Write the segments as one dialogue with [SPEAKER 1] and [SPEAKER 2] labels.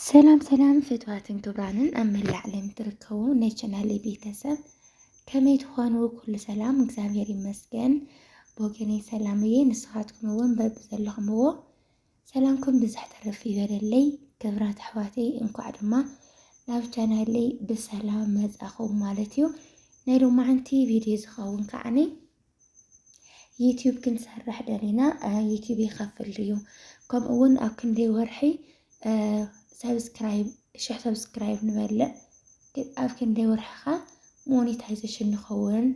[SPEAKER 1] ሰላም ሰላም ፍትዋትን ክብራንን አመላዕ ለምትርከቡ ነቻናል ቤተሰብ ከመይ ትኾኑ ኩሉ ሰላም እግዚአብሔር ይመስገን ቦገኔ ሰላምዬ ንስኻትኩም እውን በብዘለኹምዎ ሰላምኩም ብዛሕ ተረፍ ይበለለይ ክብራት ኣሕዋተይ እንኳዕ ድማ ናብ ቻናለይ ብሰላም መጻኹም ማለት እዩ ናይ ሎማዓንቲ ቪድዮ ዝኸውን ከዓኒ ዩቲዩብ ክንሰርሕ ደሊና ዩቲዩብ ይኸፍል እዩ ከምኡ እውን ኣብ ክንደይ ወርሒ ሰብስክራይብ ሽሕ ሰብስክራይብ ንበልዕ ኣብ ክንደይ ወርሕኻ ሞኔታይዜሽን ንኸውን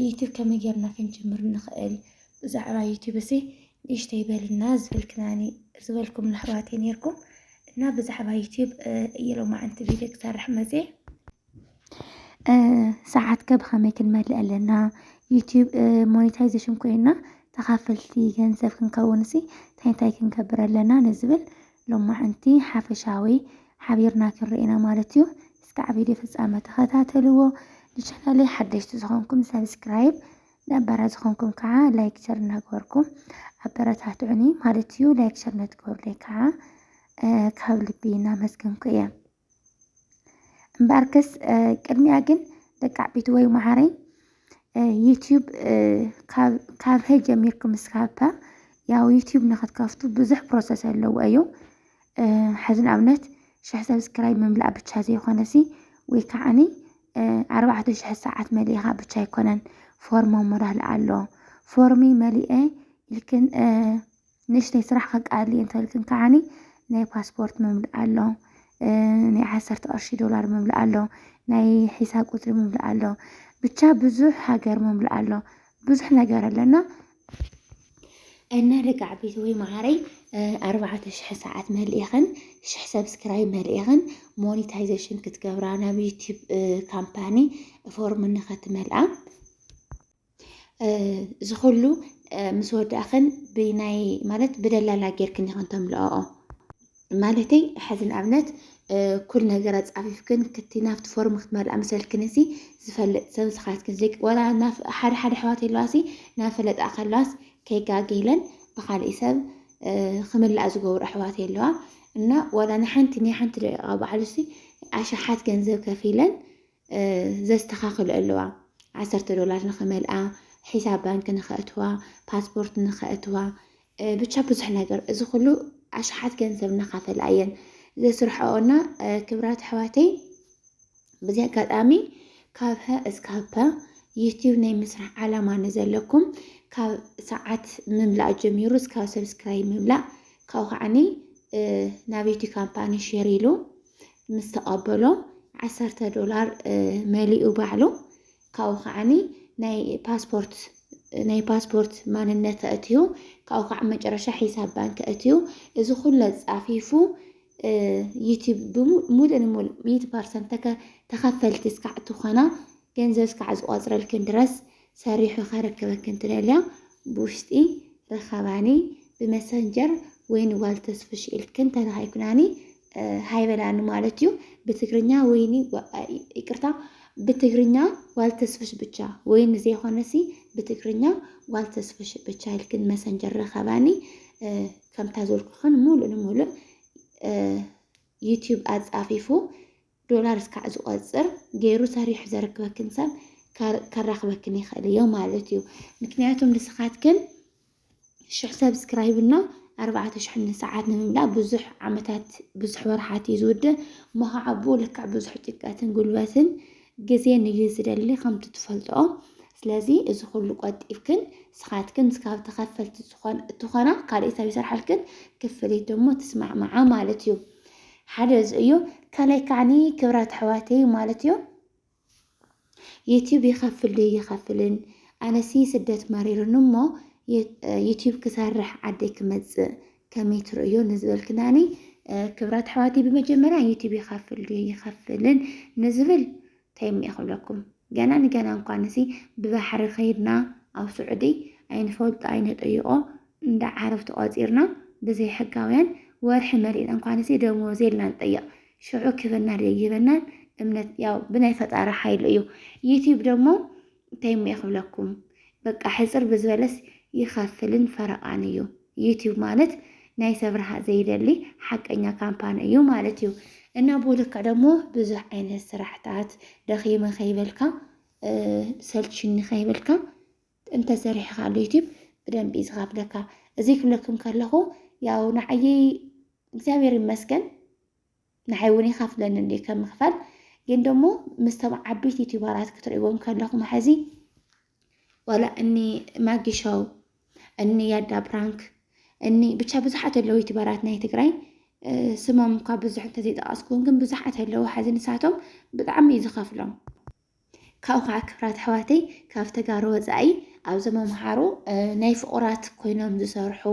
[SPEAKER 1] ዩቲዩብ ከመይ ጌርና ክንጅምር ንኽእል ብዛዕባ ዩቲዩብ እሲ ንእሽተይ ይበልና ዝብልክናኒ ዝበልኩም ኣሕዋተይ ነይርኩም እና ብዛዕባ ዩቲዩብ የሎማዓንቲ ቪድዮ ክሰርሕ መፅእ ሰዓት ከብኸመይ ክንመልእ ኣለና ዩቲዩብ ሞኔታይዜሽን ኮይና ተኻፈልቲ ገንዘብ ክንከውን እሲ እንታይ ክንገብር ኣለና ንዝብል ሎማዓንቲ ሓፈሻዊ ሓቢርና ክንርኢና ማለት እዩ እስካዕ ቪድዮ ፍጻመ ተኸታተልዎ ንቻናለይ ሓደሽቲ ዝኾንኩም ሰብስክራይብ ነባራ ዝኾንኩም ከዓ ላይክ ሸር እናገበርኩም ኣበረታትዑኒ ማለት እዩ ላይክ ሸር ነትገበሩለይ ከዓ ካብ ልቢ እናመስገንኩ እየ እምበኣርክስ ቅድሚያ ግን ደቂ ዓበይቲ ወይ ማሕረይ ዩቲዩብ ካብ ሄጅ ጀሚርኩም እስካብ ያው ዩቲዩብ ንኽትከፍቱ ብዙሕ ፕሮሰስ ኣለዎ እዩ حزن أبنت شح سبسكرايب من بلع بتشازي خنسي ويكعني 14 ساعات مليها بتشاي كونن فورمو مراه لعلو فورمي مليئة لكن نشتي صراحة قال لي انت لكن كعني ناي باسبورت من بلعلو ناي 10 دولار من بلعلو ناي حساب قطري من بلعلو بتشا بزوح هاجر من بلعلو بزوح نجار لنا أنا رجع بيتوي معري 14 ساعات مليئن شح سبسكرايب مليئن مونيتايزيشن كتجبرانا بيوتيوب كامباني فورم نخت ملأ زخلو مسود أخن بيناي مالت بدل لا غير كني خنتم لا مالتي حزن أبنت كل نجارات عفيفكن كتينافت فورم ختمال أمثال كنسي زفلت سبسخات كنزيك ولا ناف حد حواتي لاسي نافلت أخلاص كيكا جيلن بخال إسب خمل أزجور أحواتي اللوا إنه ولا نحنت أبو علسي عشان حد جنزب كفيلا زي استخاخل اللوا 10 دولار نخمل حساب بنك نخأتوا باسبورت نخأتوا بتشابز حناجر إذا خلو عشان حد جنزب نخاف العين زي سرحونا كبرات حواتي بزي قدامي كافها اسكابها يوتيوب ناي مسرح على ما نزل لكم كاب ساعات مملأ جميروس كاب سبسكرايب مملأ كاو عني نابيتي كامباني شيريلو مستقبلو 10 دولار مالي وبعلو كاو عني ناي باسبورت ماننت أتيو كاو عم مجرشة حساب بنك أتيو إذا خلص عفيفو يوتيوب مول 100% تخفلت سكعتو خنا جنزو سكعز وازر الكندرس ساريحو خاركبك كنت ليليا بوشتي رخباني بمسنجر وين والتسفش الكنت أنا هيكوناني هاي بلانو مالتيو بتقرنيا ويني إكرتا بتقرنيا والتسفش بتشا وين زي خونسي بتقرنيا والتسفش بتشا الكن مسنجر رخباني كم تزول خن مولو يوتيوب أدز أفيفو دولار سكعز وازر جيرو ساريح زركبك كنسب كرخبك نيخلي يوم مالتيو مكنياتهم لسخاتكن شح سبسكرايبنا 14 ساعات نملا بزح عمتات بزح ورحات يزود ما عبو لك بزح تكاتن قلواتن جزين يزيد اللي خم تتفلتو سلازي إذا خلو قد إفكن سخاتكن سكاب تخفلت تخانا قال إذا بيسرح لكن كفليتو مو تسمع معاه مالتيو حدث أيو كلاي كعني كبرات حواتي مالتيو يوتيوب يخفلن أنا سي سدت مرير نمو يوتيوب كسرح عديك مز كميتر أيو نزل كناني كبرات حواتي بمجمرة يوتيوب يخفلن نزل تيم ياخذ لكم جانا نقانسي ببحر خيرنا أو سعودي أين فوت أين تأيو ندع عرفت أزيرنا بزي حقاوين ورح مريض أنقانسي دومو زيلنا نطيق شعو كفنا ريجيبنا امنت ያው ብናይ ፈጣሪ ሓይል እዩ ዩቲዩብ ደግሞ ታይም ያخلكم በቃ ሕጽር በዝበለስ ይኸፍልን ፈረቃን እዩ ዩቲዩብ ማለት ናይ ሰብ ርሃቅ ዘይደሊ ሓቀኛ ካምፓኒ እዩ ማለት እዩ እና ብልክዕ ደግሞ ብዙሕ ዓይነት ስራሕታት ደኺመ ከይበልካ ሰልችኒ ከይበልካ እንተሰሪሕካ ኣሎ ዩቲዩብ ብደንቢ እዩ ዝኸፍለካ እዚ ክብለኩም ከለኹ ያው ንዓየይ እግዚአብሔር ይመስገን ንዓይ እውን ይኸፍለኒ እንዴ ከም ምኽፋል ግን ደሞ ምስቶም ዓበይቲ ዩቲዩበራት ክትሪእዎም ከለኹም ሕዚ ወላ እኒ ማጊ ሾው እኒ ያዳ ፕራንክ እኒ ብቻ ብዙሓት ኣለዉ ዩቲዩበራት ናይ ትግራይ ስሞም እኳ ብዙሕ እንተዘይጠቐስኩም ግን ብዙሓት ኣለዉ ሕዚ ንሳቶም ብጣዕሚ እዩ ዝኸፍሎም ካብኡ ከዓ ክብራት ኣሕዋተይ ካብ ተጋሩ ወፃኢ ኣብ ዘመምሃሩ ናይ ፍቑራት ኮይኖም ዝሰርሑ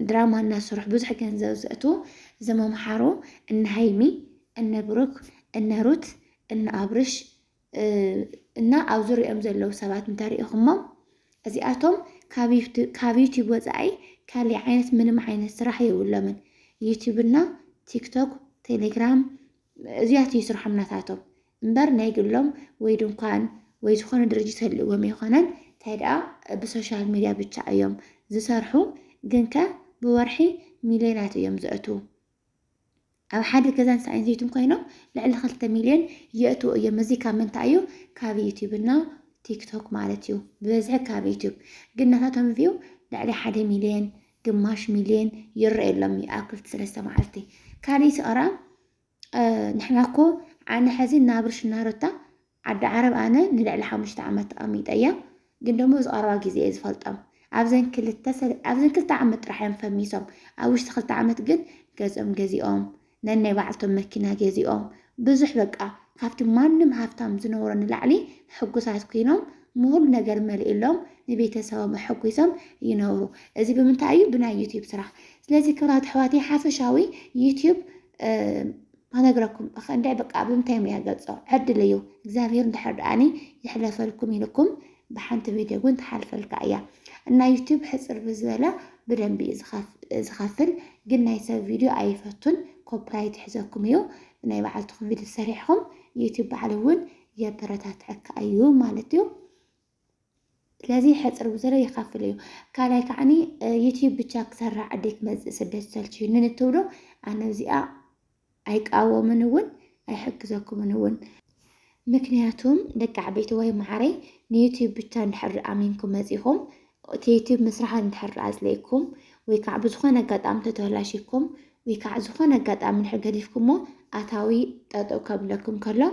[SPEAKER 1] ድራማ እናሰርሑ ብዙሕ ገንዘብ ዘእቱ ዘመምሃሩ እነ ሃይሚ እነ ብሩክ እነ ሩት እነ አብርሽ እና ኣብ ዙርኦም ዘለዉ ሰባት እንተሪኢኹሞም እዚኣቶም ካብ ዩቲዩብ ወፃኢ ካሊእ ዓይነት ምንም ዓይነት ስራሕ የብሎምን ዩቲዩብ እና ቲክቶክ ቴሌግራም እዚኣት እዩ ስርሖም ናታቶም እምበር ናይ ግሎም ወይ ድንኳን ወይ ዝኾነ ድርጅት ህልዎም ይኾነን እንታይ ደኣ ብሶሻል ሚድያ ብቻ እዮም ዝሰርሑ ግን ከ ብወርሒ ሚልዮናት እዮም ዘእቱ ኣብ ሓደ ገዛን ሳይንቲቱን ኮይኖም ልዕሊ 2 ሚልዮን የእትዉ እዮም እዚ ካብ ምንታይ እዩ ካብ ዩቲዩብ እና ቲክቶክ ማለት እዩ ብበዝሒ ካብ ዩቲዩብ ግን ናታቶም ቪው ልዕሊ 1 ሚልዮን ግማሽ ሚልዮን ይርአየሎም እዩ ኣብ 2-3 መዓልቲ ካሊእ ስቕራ ንሕና እኮ ኣነ ሕዚ እናብርሽ እናሩታ ዓዲ ዓረብ ኣነ ንልዕሊ 5 ዓመት ተቐሚጠ እያ ግን ደሞ ዝቐረባ ግዜ እየ ዝፈልጦም ኣብዘን 2 ዓመት ጥራሕ እዮም ፈሚሶም ኣብ ውሽጢ 2 ዓመት ግን ገዝኦም ገዚኦም ነናይ ባዕልቶም መኪና ገዚኦም ብዙሕ በቃ ካብቲ ማንም ሃብታም ዝነበሮ ንላዕሊ ሕጉሳት ኮይኖም ምሁሉ ነገር መሊእሎም ንቤተሰቦም ሕጉሶም ይነብሩ እዚ ብምንታይ እዩ ብናይ ዩቲዩብ ስራሕ ስለዚ ክብራት ኣሕዋተይ ሓፈሻዊ ዩቲዩብ ኣነግረኩም እንዳይ በቃ ብምንታይ እየ ገልጾ ዕድል እዩ እግዚአብሔር እንድሕር ደኣኒ ይሕለፈልኩም ኢልኩም ብሓንቲ ቪድዮ እውን ተሓልፈልካ እያ እና ዩቲዩብ ሕፅር ብዝበለ ብደንቢ ዝኸፍል ግን ናይ ሰብ ቪድዮ ኣይፈቱን ኮፒራይት ይሕዘኩም እዩ ናይ ባዕልትኩም ቪድዮ ሰሪሕኩም ዩቲዩብ ባዕሉ እውን የበረታትዐካ እዩ ማለት እዩ ስለዚ ሕፅር ብዝበለ ይኸፍል እዩ ካልኣይ ከዓኒ ዩቲዩብ ብቻ ክሰርሕ ዓደይ ክመፅእ ስደት ሰልችዩኒ ንትብሎ ኣነ እዚኣ ኣይቃወምን እውን ኣይሕግዘኩምን እውን ምክንያቱም ደቂ ዓበይቲ ወይ ማዕረይ ንዩቲዩብ ብቻ እንድሕር ኣሚንኩም መፂኹም እቲ ዩቲዩብ ምስራሕ እንድሕር ኣዝለይኩም ወይ ከዓ ብዝኾነ ኣጋጣሚ ተተበላሽኩም ወይ ከዓ ዝኾነ ኣጋጣሚ ንድሕር ገዲፍኩሞ ኣታዊ ጠጠው ከብለኩም ከሎ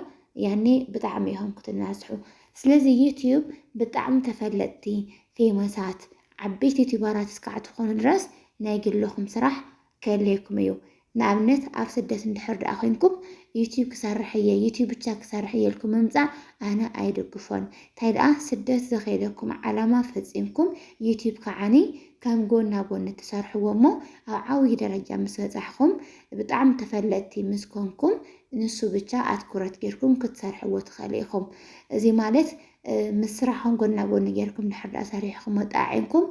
[SPEAKER 1] ያኔ ብጣዕሚ ኢኹም ክትናስሑ ስለዚ ዩቲዩብ ብጣዕሚ ተፈለጥቲ ፌመሳት ዓበይቲ ዩቲዩበራት እስካዕ ትኾኑ ድረስ ናይ ግልኹም ስራሕ ከየለይኩም እዩ ንኣብነት ኣብ ስደት እንድሕር ደኣ ኮይንኩም ዩቲዩብ ክሰርሕ እየ ዩቲዩብ ብቻ ክሰርሕ እየ ኢልኩም ምምፃእ ኣነ ኣይድግፎን እንታይ ደኣ ስደት ዘኸይደኩም ዓላማ ፈፂምኩም ዩቲዩብ ከዓኒ ከም ጎና ጎኒ ትሰርሕዎ እሞ ኣብ ዓብዪ ደረጃ ምስ በፃሕኩም ብጣዕሚ ተፈለጥቲ ምስ ኮንኩም ንሱ ብቻ ኣትኩረት ጌርኩም ክትሰርሕዎ ትኽእሉ ኢኹም እዚ ማለት ምስ ስራሕኩም ጎና ጎኒ ጌርኩም ድሕር ደኣ ሰሪሕኩም ወጣዒንኩም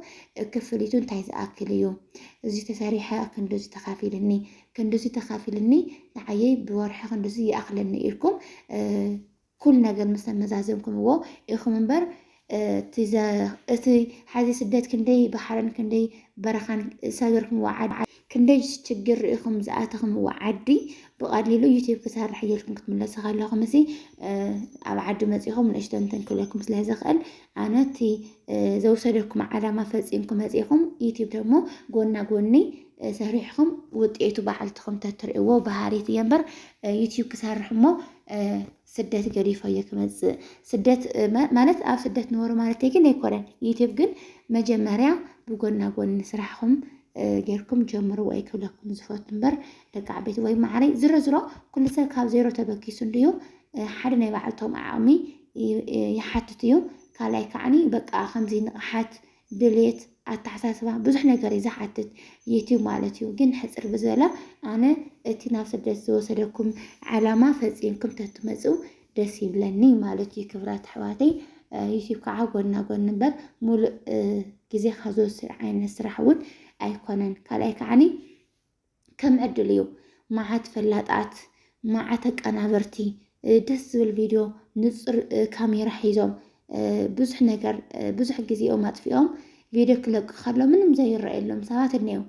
[SPEAKER 1] ክፍሊቱ እንታይ ዝኣክል እዩ እዚ ተሰሪሐ ክንደዚ ተኻፊልኒ ክንደዚ ተኻፊልኒ ንዓየይ ብወርሒ ክንደዚ ይኣክለኒ ኢልኩም ኩል ነገር ምስ ተመዛዘምኩምዎ ኢኹም እምበር እቲ ሓዚ ስደት ክንደይ ባሕርን ክንደይ በረኻን ሰገርኩምዎ ዓዲ ክንደይ ችግር ርኢኹም ዝኣተኹምዎ ዓዲ ብቐሊሉ ዩቲዩብ ክሰርሕ እየልኩም ክትምለሱ ከለኹም እዚ ኣብ ዓዲ መፂኹም ንእሽቶ እንትን ክብለኩም ስለ ዝኽእል ኣነ እቲ ዘውሰደኩም ዓላማ ፈፂምኩም መፂኹም ዩቲዩብ ደግሞ ጎና ጎኒ ሰሪሕኩም ውጤቱ ባዕልትኩም ተትርእይዎ ባህሪት እየ እምበር ዩቲዩብ ክሰርሕ እሞ ስደት ገዲፎ እየ ክመፅእ ስደት ማለት ኣብ ስደት ነበሩ ማለት ግን ኣይኮነን ዩቲዩብ ግን መጀመርያ ብጎና ጎኒ ስራሕኩም ጌርኩም ጀምሩ ወይ ክብለኩም ዝፈቱ እምበር ደቂ ዓበይቲ ወይ ማዕረይ ዝረዝሮ ኩሉ ሰብ ካብ ዜሮ ተበኪሱ እንድዩ ሓደ ናይ ባዕልቶም ዓቕሚ ይሓትት እዩ ካልኣይ ከዓኒ በቃ ከምዚ ንቕሓት ድሌት ኣተሓሳስባ ብዙሕ ነገር እዩ ዝሓትት ዩቲዩብ ማለት እዩ ግን ሕፅር ብዝበለ ኣነ እቲ ናብ ስደት ዝወሰደኩም ዓላማ ፈፂምኩም ተትመፅኡ ደስ ይብለኒ ማለት እዩ ክብራት ኣሕዋተይ ዩቲዩብ ከዓ ጎና ጎኒ እምበር ሙሉእ ግዜ ካብ ዝወስድ ዓይነት ስራሕ እውን ኣይኮነን ካልኣይ ከዓኒ ከም ዕድል እዩ መዓት ፈላጣት መዓት ኣቀናበርቲ ደስ ዝብል ቪድዮ ንፁር ካሜራ ሒዞም ብዙሕ ነገር ብዙሕ ግዜኦም ኣጥፊኦም ቪድዮ ክለቁ ከሎ ምንም ዘይረአየሎም ሰባት እኒአው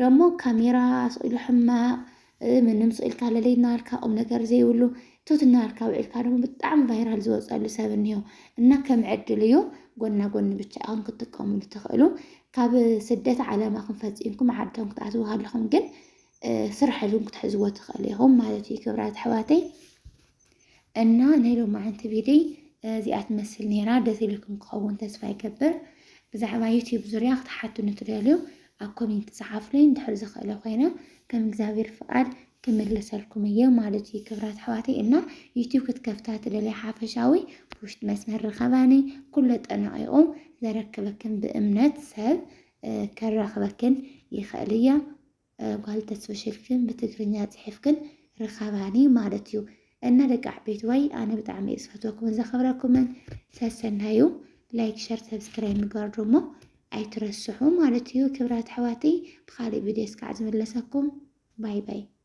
[SPEAKER 1] رمو كاميرا سئل حما من مسئل كاللي ناركا أو نجار زي ولو توت ناركا وعلكا رمو بتعم فايرال زوز قالوا سابنيو إنك كم عدليو قلنا بتشأن كنت تقومون تخيلوا كاب سدت على ما خنفتينكم عدهم كتعزوها لهم جن سرح لهم كتحزوا تخليهم مالتي كبرات حواتي إننا نهلو مع انتبيدي زيات مثل نيرا دزي لكم قوون تسفاي كبر بزعما يوتيوب زريا حتى نترياليو أكومين تصحفلين دحرز خيلو خينا كم زاوير فقال كمل لكم إياه مالتي كبرات حواتي إنه يوتيوب كتكفتات اللي حافشاوي بوشت مسمر الخباني كلت أنا أيقوم زركبكن بأمنات سهل كرخبكن يخالية قال تسفشلكن بتقرنيات حفكن رخباني مالتيو أنا لك عبيت وي أنا بدعمي إسفتوكم إذا خبركم من ساسنهايو لايك شير سبسكرايب نقررمو أي ترشحوا مالتيو كبرات حواتي بخالي فيديوس كعزم لسكم باي باي.